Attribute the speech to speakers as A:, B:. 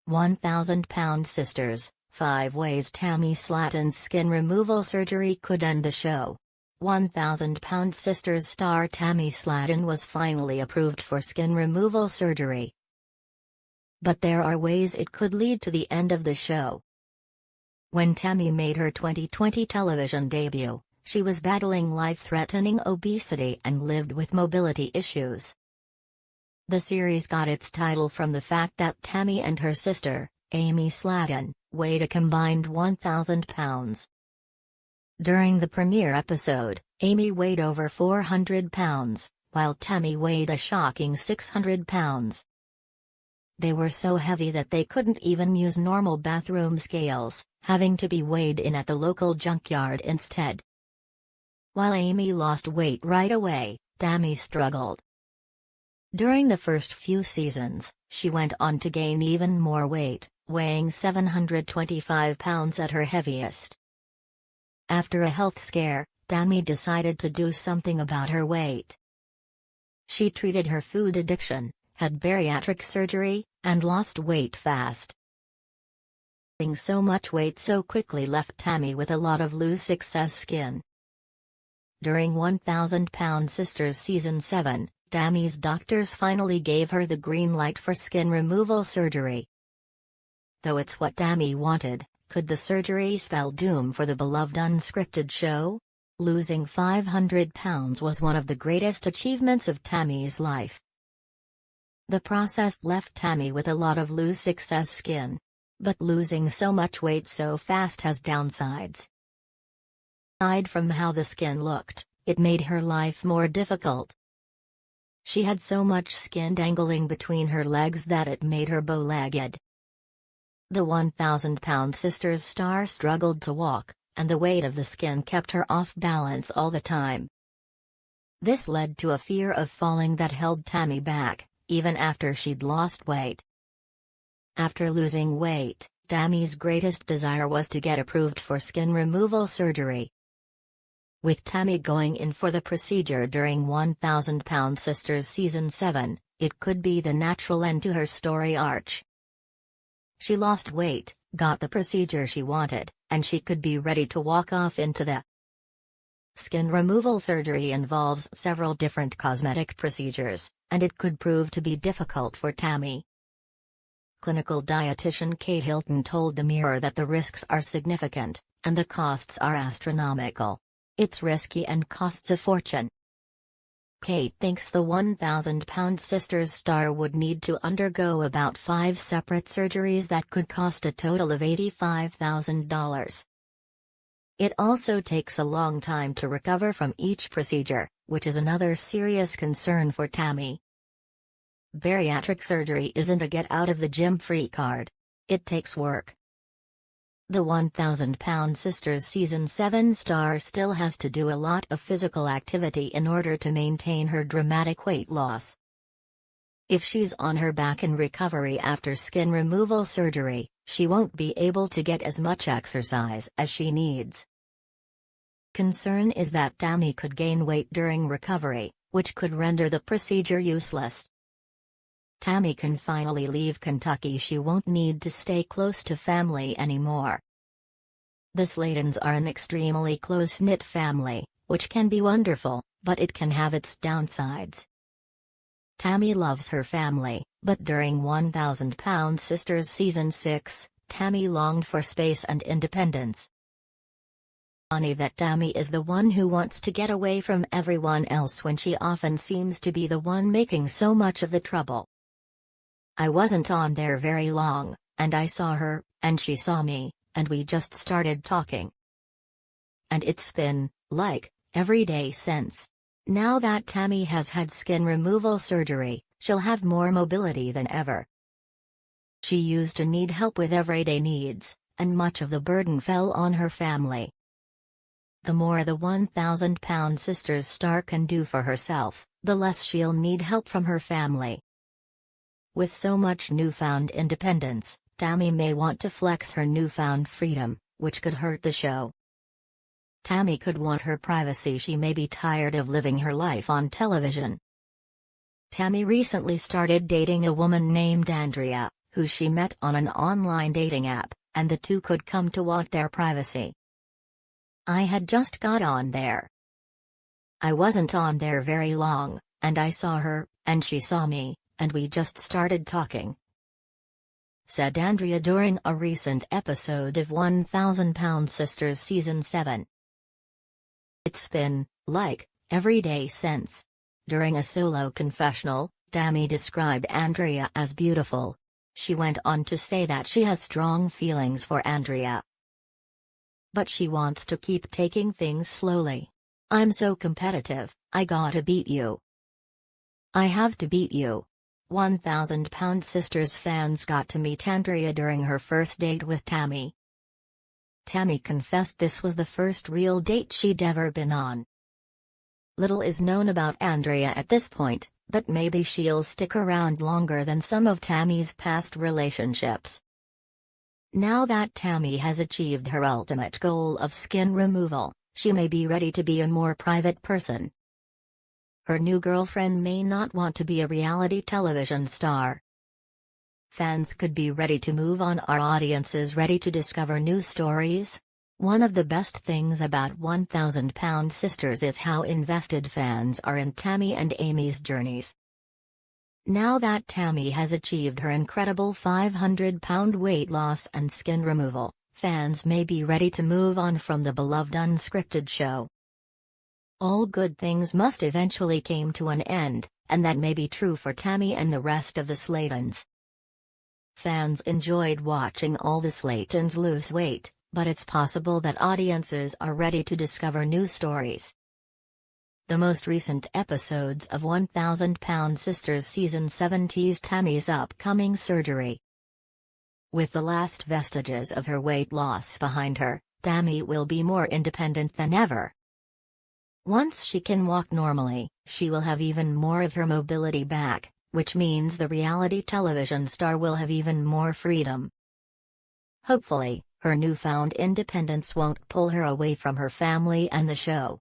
A: 1,000-pound sisters, 5 ways Tammy Slaton's skin removal surgery could end the show. 1,000-pound sisters star Tammy Slaton was finally approved for skin removal surgery. But there are ways it could lead to the end of the show. When Tammy made her 2020 television debut, she was battling life-threatening obesity and lived with mobility issues. The series got its title from the fact that Tammy and her sister, Amy Slaton, weighed a combined 1,000 pounds. During the premiere episode, Amy weighed over 400 pounds, while Tammy weighed a shocking 600 pounds. They were so heavy that they couldn't even use normal bathroom scales, having to be weighed in at the local junkyard instead. While Amy lost weight right away, Tammy struggled. During the first few seasons, she went on to gain even more weight, weighing 725 pounds at her heaviest. After a health scare, Tammy decided to do something about her weight. She treated her food addiction, had bariatric surgery, and lost weight fast. Losing so much weight so quickly left Tammy with a lot of loose excess skin. During 1,000-pound Sisters Season 7, Tammy's doctors finally gave her the green light for skin removal surgery. Though it's what Tammy wanted, could the surgery spell doom for the beloved unscripted show? Losing 500 pounds was one of the greatest achievements of Tammy's life. The process left Tammy with a lot of loose excess skin. But losing so much weight so fast has downsides. Aside from how the skin looked, it made her life more difficult. She had so much skin dangling between her legs that it made her bow-legged. The 1,000-pound Sisters star struggled to walk, and the weight of the skin kept her off balance all the time. This led to a fear of falling that held Tammy back, even after she'd lost weight. After losing weight, Tammy's greatest desire was to get approved for skin removal surgery. With Tammy going in for the procedure during 1,000-pound Sisters Season 7, it could be the natural end to her story arc. She lost weight, got the procedure she wanted, and she could be ready to walk off into the skin removal surgery involves several different cosmetic procedures, and it could prove to be difficult for Tammy. Clinical dietitian Kate Hilton told the Mirror that the risks are significant, and the costs are astronomical. It's risky and costs a fortune. Kate thinks the 1,000-pound Sisters star would need to undergo about 5 separate surgeries that could cost a total of $85,000. It also takes a long time to recover from each procedure, which is another serious concern for Tammy. Bariatric surgery isn't a get-out-of-the-gym-free card. It takes work. The 1,000-pound Sisters Season 7 star still has to do a lot of physical activity in order to maintain her dramatic weight loss. If she's on her back in recovery after skin removal surgery, she won't be able to get as much exercise as she needs. Concern is that Tammy could gain weight during recovery, which could render the procedure useless. Tammy can finally leave Kentucky. She won't need to stay close to family anymore. The Slatons are an extremely close-knit family, which can be wonderful, but it can have its downsides. Tammy loves her family, but during 1,000-pound Sisters Season 6, Tammy longed for space and independence. Funny that Tammy is the one who wants to get away from everyone else when she often seems to be the one making so much of the trouble. I wasn't on there very long, and I saw her, and she saw me, and we just started talking. And it's been, like, every day since. Now that Tammy has had skin removal surgery, she'll have more mobility than ever. She used to need help with everyday needs, and much of the burden fell on her family. The more the 1,000-pound Sisters star can do for herself, the less she'll need help from her family. With so much newfound independence, Tammy may want to flex her newfound freedom, which could hurt the show. Tammy could want her privacy. She may be tired of living her life on television. Tammy recently started dating a woman named Andrea, who she met on an online dating app, and the two could come to want their privacy. I had just got on there. I wasn't on there very long, and I saw her, and she saw me, and we just started talking," said Andrea during a recent episode of 1000 Pound Sisters Season 7. "It's been, like, every day since." During a solo confessional, Tammy described Andrea as beautiful. She went on to say that she has strong feelings for Andrea, but she wants to keep taking things slowly. "I'm so competitive, I gotta beat you. I have to beat you." 1000 Pound Sisters fans got to meet Andrea during her first date with Tammy. Tammy confessed this was the first real date she'd ever been on. Little is known about Andrea at this point, but maybe she'll stick around longer than some of Tammy's past relationships. Now that Tammy has achieved her ultimate goal of skin removal, she may be ready to be a more private person. Her new girlfriend may not want to be a reality television star. Fans could be ready to move on. Are audiences ready to discover new stories? One of the best things about 1000 Pound Sisters is how invested fans are in Tammy and Amy's journeys. Now that Tammy has achieved her incredible 500-pound weight loss and skin removal, fans may be ready to move on from the beloved unscripted show. All good things must eventually come to an end, and that may be true for Tammy and the rest of the Slaytons. Fans enjoyed watching all the Slaytons lose weight, but it's possible that audiences are ready to discover new stories. The most recent episodes of 1000 Pound Sisters Season 7 teased Tammy's upcoming surgery. With the last vestiges of her weight loss behind her, Tammy will be more independent than ever. Once she can walk normally, she will have even more of her mobility back, which means the reality television star will have even more freedom. Hopefully, her newfound independence won't pull her away from her family and the show.